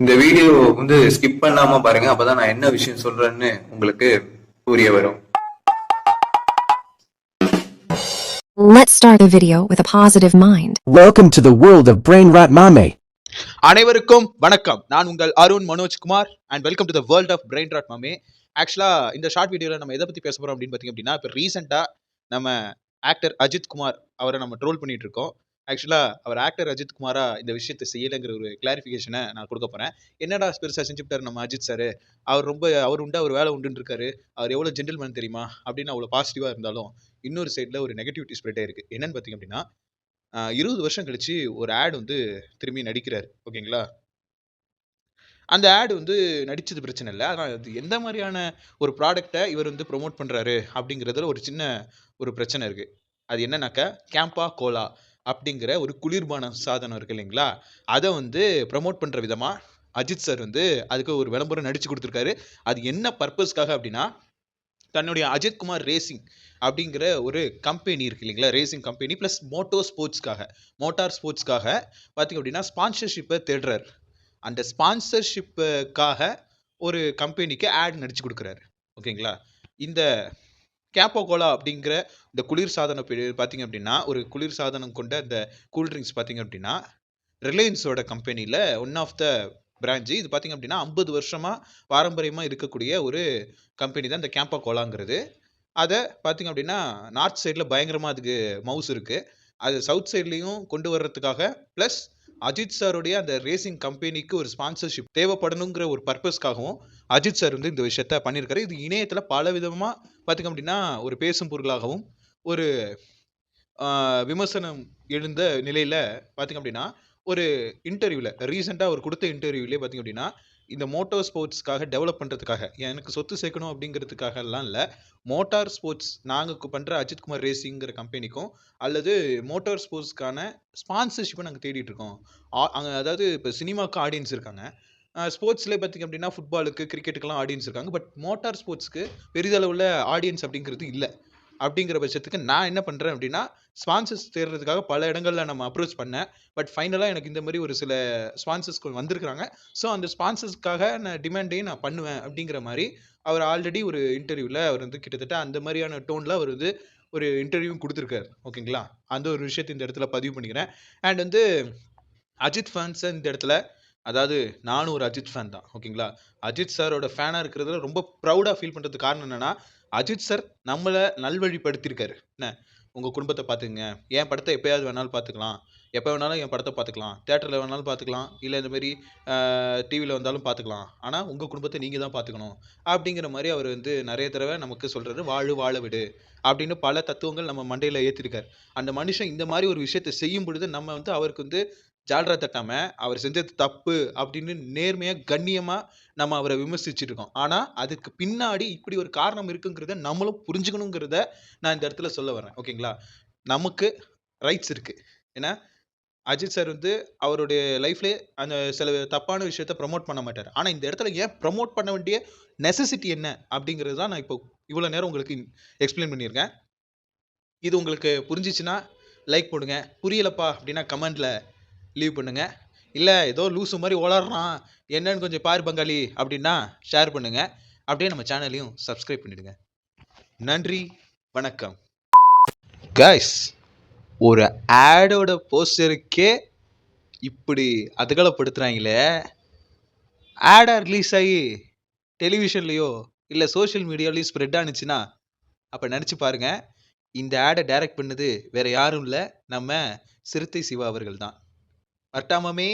இந்த வீடியோ வந்து ஸ்கிப் பண்ணாம பாருங்க. அப்பதான் நான் என்ன விஷயம் சொல்றேன்னு உங்களுக்கு புரிய வரும். Let's start the video with a positive mind. Welcome to the world of Brain Rot Mame. அனைவருக்கும் வணக்கம். நான் உங்கள் Arun Manojkumar and welcome to the world of brain rot மாமே. ஆக்சுவலாக இந்த ஷார்ட் வீடியோவில் நம்ம எதை பற்றி பேச போகிறோம் அப்படின்னு பார்த்தீங்க அப்படின்னா, இப்போ ரீசெண்டாக நம்ம ஆக்டர் அஜித் குமார் அவரை நம்ம ட்ரோல் பண்ணிட்டு இருக்கோம். ஆக்சுவலாக அவர் ஆக்டர் அஜித் குமாரா இந்த விஷயத்தை செய்யலைங்கிற ஒரு கிளாரிஃபிகேஷனை நான் கொடுக்க போகிறேன். என்னடா பெருசாக செஞ்சுட்டார் நம்ம அஜித் சார், அவர் உண்டு, அவர் வேலை உண்டுன்னு இருக்காரு, அவர் எவ்வளோ ஜென்டில்மேன் தெரியுமா அப்படின்னு அவ்வளோ பாசிட்டிவாக இருந்தாலும் இன்னொரு சைடில் ஒரு நெகட்டிவிட்டி ஸ்ப்ரெட்டே இருக்குது. என்னன்னு பார்த்தீங்க அப்படின்னா, 20 வருஷம் கழிச்சு ஒரு ஆட் வந்து திரும்பி நடிக்கிறாரு. ஓகேங்களா? அந்த ஆட் வந்து நடிச்சது பிரச்சனை இல்லை. ஆனால் அது எந்த மாதிரியான ஒரு ப்ராடக்டை இவர் வந்து ப்ரொமோட் பண்ணுறாரு அப்படிங்கிறதுல ஒரு சின்ன ஒரு பிரச்சனை இருக்குது. அது என்னன்னாக்கா, கேம்பா கோலா அப்படிங்கிற ஒரு குளிர்பான சாதனம் இருக்குது இல்லைங்களா, அதை வந்து ப்ரமோட் பண்ணுற விதமாக அஜித் சார் வந்து அதுக்கு ஒரு விளம்பரம் நடித்து கொடுத்துருக்காரு. அது என்ன பர்பஸ்க்காக அப்படின்னா, தன்னுடைய அஜித் குமார் ரேசிங் அப்படிங்கிற ஒரு கம்பெனி இருக்கு இல்லைங்களா, ரேசிங் கம்பெனி ப்ளஸ் மோட்டார் ஸ்போர்ட்ஸ்க்காக பார்த்தீங்க அப்படின்னா ஸ்பான்சர்ஷிப்பை தேடுறாரு. அந்த ஸ்பான்சர்ஷிப்புக்காக ஒரு கம்பெனிக்கு ஆட் நடிச்சு கொடுக்குறாரு. ஓகேங்களா? இந்த கேப்போ கோலா அப்படிங்கிற இந்த குளிர் சாதனம் பார்த்தீங்க அப்படின்னா, ஒரு குளிர் சாதனம் கொண்ட இந்த கூல்ட்ரிங்க்ஸ் பார்த்தீங்க அப்படின்னா, ரிலையன்ஸோட கம்பெனியில் ஒன் ஆஃப் த பிரான்ச்சு. இது பார்த்தீங்க அப்படின்னா 50 வருஷமாக பாரம்பரியமாக இருக்கக்கூடிய ஒரு கம்பெனி தான் இந்த கேம்பா கோலாங்கிறது. அதை பார்த்தீங்க அப்படின்னா நார்த் சைடில் பயங்கரமாக அதுக்கு மவுஸ் இருக்குது. அது சவுத் சைட்லேயும் கொண்டு வர்றதுக்காக ப்ளஸ் அஜித் சாருடைய அந்த ரேசிங் கம்பெனிக்கு ஒரு ஸ்பான்சர்ஷிப் தேவைப்படணுங்கிற ஒரு பர்பஸ்க்காகவும் அஜித் சார் வந்து இந்த விஷயத்த பண்ணியிருக்காரு. இது இணையத்தில் பல விதமாக பார்த்தீங்க அப்படின்னா ஒரு பேசும் பொருளாகவும் ஒரு விமர்சனம் எழுந்த நிலையில் பார்த்தீங்க அப்படின்னா, ஒரு இன்டர்வியூவில் ரீசெண்டாக அவர் கொடுத்த இன்டர்வியூலே பார்த்தீங்க அப்படின்னா, இந்த மோட்டார் ஸ்போர்ட்ஸ்க்காக டெவலப் பண்ணுறதுக்காக, எனக்கு சொத்து சேர்க்கணும் அப்படிங்கிறதுக்காகலாம் இல்லை, மோட்டார் ஸ்போர்ட்ஸ் நாங்கள் பண்ணுற அஜித் குமார் ரேசிங்கிற கம்பெனிக்கும் அல்லது மோட்டார் ஸ்போர்ட்ஸ்க்கான ஸ்பான்சர்ஷிப்பை நாங்கள் தேடிட்டு இருக்கோம். அதாவது இப்போ சினிமாவுக்கு ஆடியன்ஸ் இருக்காங்க, ஸ்போர்ட்ஸ்லேயே பார்த்தீங்க அப்படின்னா ஃபுட்பாலுக்கு கிரிக்கெட்டுக்கெல்லாம் ஆடியன்ஸ் இருக்காங்க. பட் மோட்டார் ஸ்போர்ட்ஸ்க்கு பெரிதளவுள்ள ஆடியன்ஸ் அப்படிங்கிறது இல்லை. அப்படிங்கிற பட்சத்துக்கு நான் என்ன பண்ணுறேன் அப்படின்னா, ஸ்பான்சர்ஸ் தேடுறதுக்காக பல இடங்களில் நம்ம அப்ரோச் பண்ணேன். பட் ஃபைனலாக எனக்கு இந்த மாதிரி ஒரு சில ஸ்பான்சர்ஸ் வந்திருக்கிறாங்க. ஸோ அந்த ஸ்பான்சர்ஸ்க்காக நான் டிமாண்டையும் நான் பண்ணுவேன் அப்படிங்கிற மாதிரி அவர் ஆல்ரெடி ஒரு இன்டர்வியூவில் அவர் வந்து கிட்டத்தட்ட அந்த மாதிரியான டோனில் அவர் வந்து ஒரு இன்டர்வியூவும் கொடுத்துருக்காரு. ஓகேங்களா? அந்த ஒரு விஷயத்தை இந்த இடத்துல பதிவு பண்ணிக்கிறேன். அண்ட் வந்து அஜித் ஃபேன்ஸை இந்த இடத்துல, அதாவது நானும் ஒரு அஜித் ஃபேன் தான். ஓகேங்களா? அஜித் சாரோட ஃபேனாக இருக்கிறதுல ரொம்ப ப்ரௌடாக ஃபீல் பண்ணுறதுக்கு காரணம் என்னென்னா, அஜித் சார் நம்மளை நல்வழிப்படுத்தியிருக்காரு. என்ன, உங்கள் குடும்பத்தை பார்த்துக்குங்க, என் படத்தை எப்போயாவது வேணாலும் பார்த்துக்கலாம், எப்போ வேணாலும் என் படத்தை பார்த்துக்கலாம், தேட்டரில் வேணாலும் பார்த்துக்கலாம், இல்லை இந்த மாதிரி டிவியில் வந்தாலும் பார்த்துக்கலாம், ஆனால் உங்கள் குடும்பத்தை நீங்கள் தான் பார்த்துக்கணும் அப்படிங்கிற மாதிரி அவர் வந்து நிறைய தடவை நமக்கு சொல்கிறாரு. வாழ விடு அப்படின்னு பல தத்துவங்கள் நம்ம மண்டையில் ஏற்றிருக்காரு. அந்த மனுஷன் இந்த மாதிரி ஒரு விஷயத்தை செய்யும் பொழுது நம்ம வந்து அவருக்கு வந்து ஜால்ரா தட்டாம அவர் செஞ்சது தப்பு அப்படின்னு நேர்மையாக கண்ணியமாக நம்ம அவரை விமர்சிச்சுட்டு இருக்கோம். ஆனால் அதுக்கு பின்னாடி இப்படி ஒரு காரணம் இருக்குங்கிறத நம்மளும் புரிஞ்சுக்கணுங்கிறத நான் இந்த இடத்துல சொல்ல வரேன். ஓகேங்களா? நமக்கு ரைட்ஸ் இருக்குது. ஏன்னா அஜித் சார் வந்து அவருடைய லைஃப்லேயே அந்த சில தப்பான விஷயத்த ப்ரமோட் பண்ண மாட்டார். ஆனால் இந்த இடத்துல ஏன் ப்ரமோட் பண்ண வேண்டிய நெசசிட்டி என்ன அப்படிங்கிறது தான் நான் இப்போ இவ்வளோ நேரம் உங்களுக்கு எக்ஸ்பிளைன் பண்ணியிருக்கேன். இது உங்களுக்கு புரிஞ்சிச்சுன்னா லைக் போடுங்க, புரியலப்பா அப்படின்னா கமெண்டில் லீவ் பண்ணுங்க, இல்லை ஏதோ லூசு மாதிரி ஓலாடுறான் என்னன்னு கொஞ்சம் பாரு பங்காளி அப்படின்னா ஷேர் பண்ணுங்க, அப்படியே நம்ம சேனலையும் சப்ஸ்கிரைப் பண்ணிடுங்க. நன்றி, வணக்கம். கைஸ், ஒரு ஆடோட போஸ்டருக்கே இப்படி அதகலப்படுத்துறாங்களே, ஆடாக ரிலீஸ் ஆகி டெலிவிஷன்லேயோ இல்லை சோஷியல் மீடியாலேயும் ஸ்ப்ரெட் ஆனிச்சுன்னா அப்போ நினச்சி பாருங்க, இந்த ஆடை டைரக்ட் பண்ணது வேற யாரும் இல்லை, நம்ம சிறுத்தை சிவா அவர்கள் தான். வரட்டாமே.